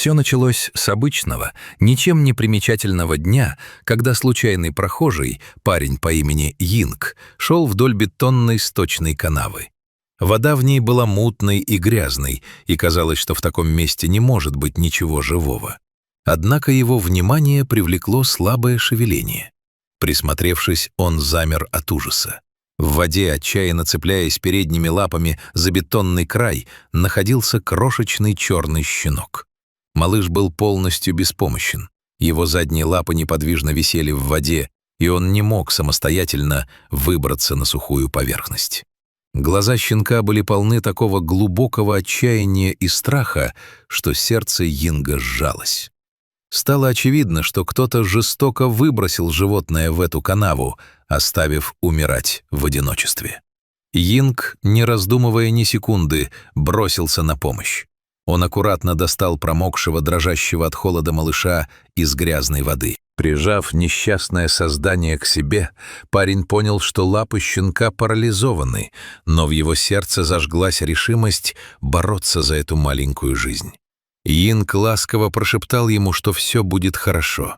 Все началось с обычного, ничем не примечательного дня, когда случайный прохожий, парень по имени Йинг, шел вдоль бетонной сточной канавы. Вода в ней была мутной и грязной, и казалось, что в таком месте не может быть ничего живого. Однако его внимание привлекло слабое шевеление. Присмотревшись, он замер от ужаса. В воде, отчаянно цепляясь передними лапами за бетонный край, находился крошечный черный щенок. Малыш был полностью беспомощен. Его задние лапы неподвижно висели в воде, и он не мог самостоятельно выбраться на сухую поверхность. Глаза щенка были полны такого глубокого отчаяния и страха, что сердце Йинга сжалось. Стало очевидно, что кто-то жестоко выбросил животное в эту канаву, оставив умирать в одиночестве. Йинг, не раздумывая ни секунды, бросился на помощь. Он аккуратно достал промокшего, дрожащего от холода малыша из грязной воды. Прижав несчастное создание к себе, парень понял, что лапы щенка парализованы, но в его сердце зажглась решимость бороться за эту маленькую жизнь. Йинг ласково прошептал ему, что все будет хорошо.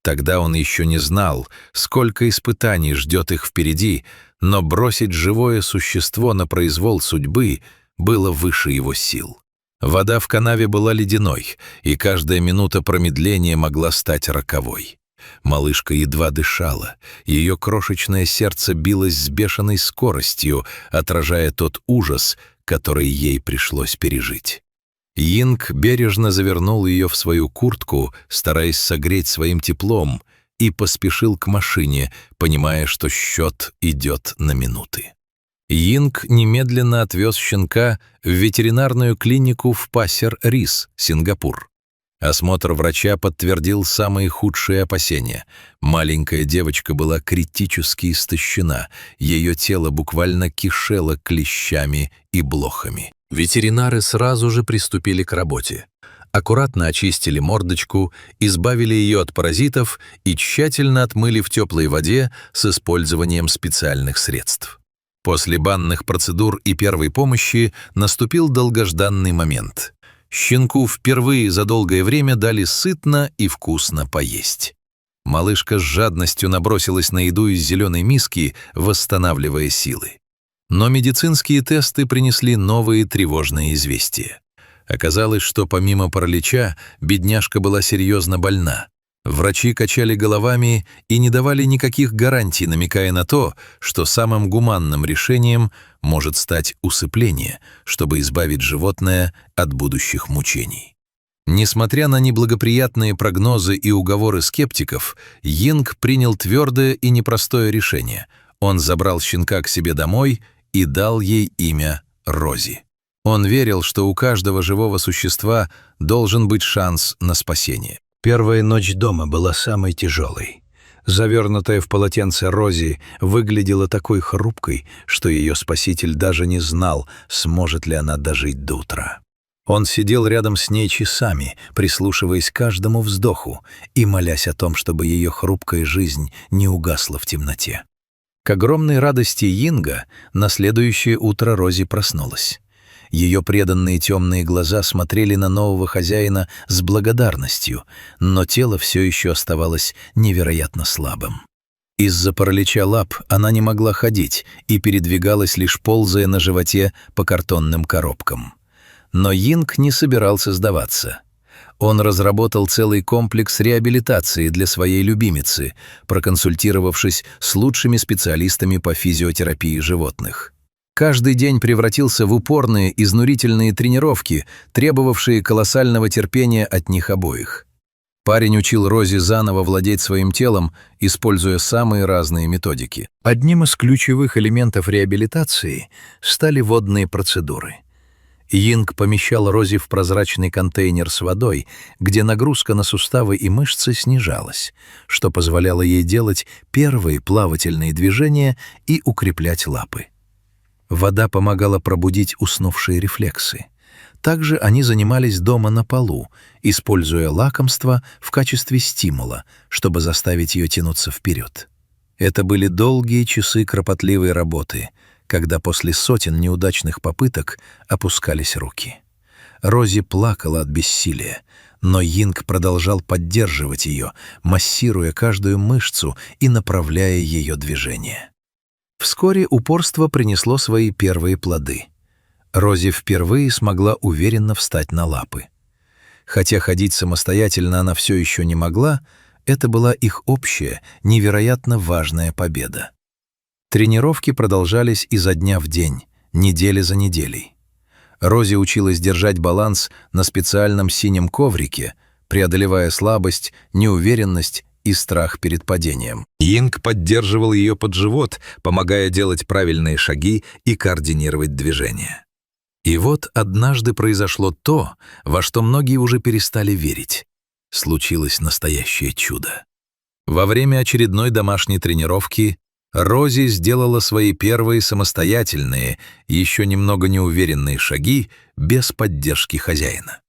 Тогда он еще не знал, сколько испытаний ждет их впереди, но бросить живое существо на произвол судьбы было выше его сил. Вода в канаве была ледяной, и каждая минута промедления могла стать роковой. Малышка едва дышала, ее крошечное сердце билось с бешеной скоростью, отражая тот ужас, который ей пришлось пережить. Йинг бережно завернул ее в свою куртку, стараясь согреть своим теплом, и поспешил к машине, понимая, что счет идет на минуты. Йинг немедленно отвез щенка в ветеринарную клинику в Пассер-Рис, Сингапур. Осмотр врача подтвердил самые худшие опасения. Маленькая девочка была критически истощена, ее тело буквально кишело клещами и блохами. Ветеринары сразу же приступили к работе. Аккуратно очистили мордочку, избавили ее от паразитов и тщательно отмыли в теплой воде с использованием специальных средств. После банных процедур и первой помощи наступил долгожданный момент. Щенку впервые за долгое время дали сытно и вкусно поесть. Малышка с жадностью набросилась на еду из зеленой миски, восстанавливая силы. Но медицинские тесты принесли новые тревожные известия. Оказалось, что помимо паралича бедняжка была серьезно больна. Врачи качали головами и не давали никаких гарантий, намекая на то, что самым гуманным решением может стать усыпление, чтобы избавить животное от будущих мучений. Несмотря на неблагоприятные прогнозы и уговоры скептиков, Йинг принял твердое и непростое решение. Он забрал щенка к себе домой и дал ей имя Рози. Он верил, что у каждого живого существа должен быть шанс на спасение. Первая ночь дома была самой тяжелой. Завернутая в полотенце Рози выглядела такой хрупкой, что ее спаситель даже не знал, сможет ли она дожить до утра. Он сидел рядом с ней часами, прислушиваясь к каждому вздоху и молясь о том, чтобы ее хрупкая жизнь не угасла в темноте. К огромной радости Йинга на следующее утро Рози проснулась. Ее преданные темные глаза смотрели на нового хозяина с благодарностью, но тело все еще оставалось невероятно слабым. Из-за паралича лап она не могла ходить и передвигалась, лишь ползая на животе по картонным коробкам. Но Йинг не собирался сдаваться. Он разработал целый комплекс реабилитации для своей любимицы, проконсультировавшись с лучшими специалистами по физиотерапии животных. Каждый день превратился в упорные, изнурительные тренировки, требовавшие колоссального терпения от них обоих. Парень учил Рози заново владеть своим телом, используя самые разные методики. Одним из ключевых элементов реабилитации стали водные процедуры. Йинг помещал Рози в прозрачный контейнер с водой, где нагрузка на суставы и мышцы снижалась, что позволяло ей делать первые плавательные движения и укреплять лапы. Вода помогала пробудить уснувшие рефлексы. Также они занимались дома на полу, используя лакомство в качестве стимула, чтобы заставить ее тянуться вперед. Это были долгие часы кропотливой работы, когда после сотен неудачных попыток опускались руки. Рози плакала от бессилия, Но Йинг продолжал поддерживать ее, массируя каждую мышцу и направляя ее движение. Вскоре упорство принесло свои первые плоды. Рози впервые смогла уверенно встать на лапы. Хотя ходить самостоятельно она все еще не могла, это была их общая, невероятно важная победа. Тренировки продолжались изо дня в день, неделя за неделей. Рози училась держать баланс на специальном синем коврике, преодолевая слабость, неуверенность и страх перед падением. Йинг поддерживал ее под живот, помогая делать правильные шаги и координировать движения. И вот однажды произошло то, во что многие уже перестали верить. Случилось настоящее чудо. Во время очередной домашней тренировки Рози сделала свои первые самостоятельные, еще немного неуверенные шаги без поддержки хозяина.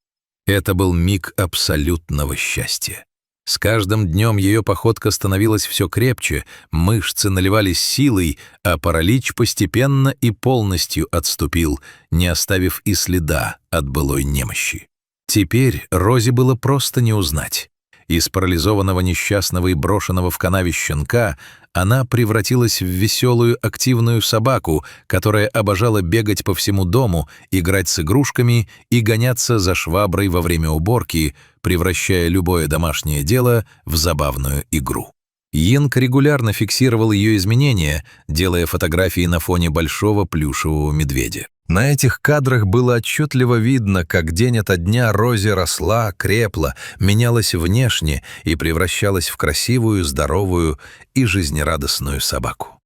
Это был миг абсолютного счастья. С каждым днем ее походка становилась все крепче, мышцы наливались силой, а паралич постепенно и полностью отступил, не оставив и следа от былой немощи. Теперь Рози было просто не узнать. Из парализованного несчастного и брошенного в канаве щенка она превратилась в веселую, активную собаку, которая обожала бегать по всему дому, играть с игрушками и гоняться за шваброй во время уборки, превращая любое домашнее дело в забавную игру. Йинг регулярно фиксировал ее изменения, делая фотографии на фоне большого плюшевого медведя. На этих кадрах было отчетливо видно, как день ото дня Рози росла, крепла, менялась внешне и превращалась в красивую, здоровую и жизнерадостную собаку.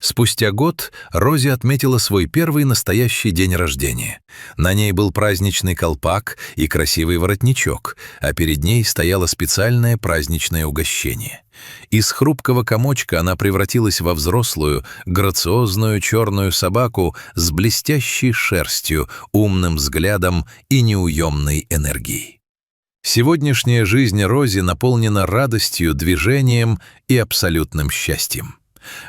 Спустя год Рози отметила свой первый настоящий день рождения. На ней был праздничный колпак и красивый воротничок, а перед ней стояло специальное праздничное угощение. Из хрупкого комочка она превратилась во взрослую, грациозную черную собаку с блестящей шерстью, умным взглядом и неуемной энергией. Сегодняшняя жизнь Рози наполнена радостью, движением и абсолютным счастьем.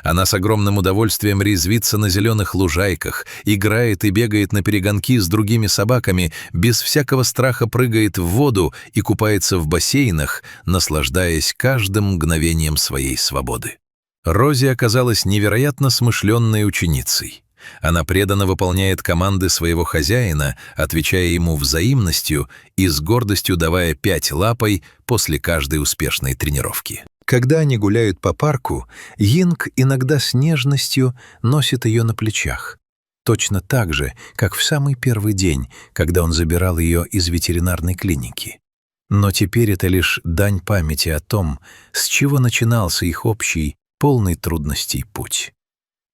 Она с огромным удовольствием резвится на зеленых лужайках, играет и бегает на перегонки с другими собаками, без всякого страха прыгает в воду и купается в бассейнах, наслаждаясь каждым мгновением своей свободы. Рози оказалась невероятно смышленной ученицей. Она преданно выполняет команды своего хозяина, отвечая ему взаимностью и с гордостью давая 5 лапой после каждой успешной тренировки. Когда они гуляют по парку, Йинг иногда с нежностью носит ее на плечах. Точно так же, как в самый первый день, когда он забирал ее из ветеринарной клиники. Но теперь это лишь дань памяти о том, с чего начинался их общий, полный трудностей путь.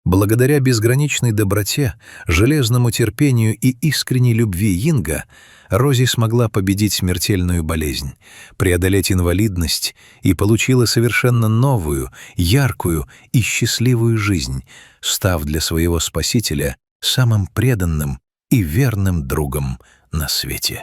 Благодаря безграничной доброте, железному терпению и искренней любви Йинга Рози смогла победить смертельную болезнь, преодолеть инвалидность и получила совершенно новую, яркую и счастливую жизнь, став для своего спасителя самым преданным и верным другом на свете.